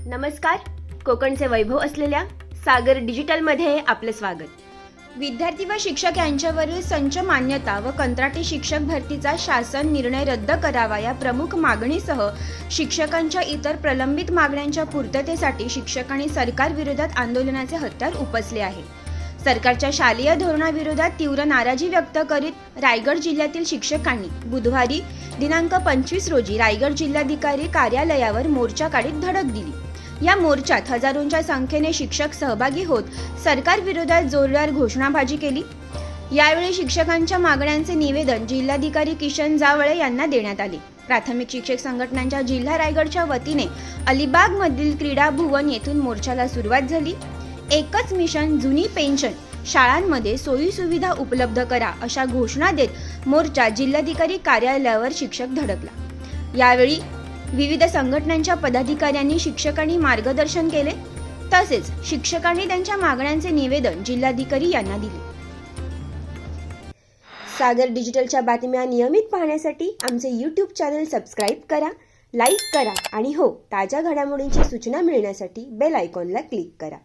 नमस्कार. कोकणचे वैभव असलेल्या सागर डिजिटलमध्ये आपले स्वागत. विद्यार्थी व शिक्षक यांच्यावरील संच मान्यता व कंत्राटी शिक्षक भरतीचा शासन निर्णय रद्द करावा या प्रमुख मागणीसह शिक्षकांच्या इतर प्रलंबित मागण्यांच्या पूर्ततेसाठी शिक्षकांनी सरकार विरोधात आंदोलनाचे हत्यार उपसले आहे. सरकारच्या शालेय धोरणाविरोधात तीव्र नाराजी व्यक्त करीत रायगड जिल्ह्यातील शिक्षकांनी बुधवारी दिनांक 25 रोजी रायगड जिल्हाधिकारी कार्यालयावर मोर्चा काढीत धडक दिली. या मोर्चात हजारोंच्या संख्येने शिक्षक सहभागी होत सरकार विरोधात जोरदार घोषणाबाजी केली. यावेळी शिक्षकांच्या मागण्यांचे निवेदन जिल्हाधिकारी किशन जावळे यांना देण्यात आले. प्राथमिक शिक्षक संघटनांच्या जिल्हा रायगडच्या वतीने अलिबाग मधील क्रीडा भुवन येथून मोर्चाला सुरुवात झाली. एकच मिशन जुनी पेन्शन शाळांमध्ये सोयी सुविधा उपलब्ध करा अशा घोषणा देत मोर्चा जिल्हाधिकारी कार्यालयावर शिक्षक धडकला. यावेळी विविध संघटनांच्या पदाधिकाऱ्यांनी शिक्षकांनी मार्गदर्शन केले. तसेच शिक्षकांनी त्यांच्या मागण्यांचे निवेदन जिल्हाधिकारी यांना दिले. सागर डिजिटलच्या बातम्या नियमित पाहण्यासाठी आमचे YouTube चॅनल सबस्क्राईब करा, लाईक करा आणि ताज्या घडामोडींची सूचना मिळण्यासाठी बेल आयकॉनला क्लिक करा.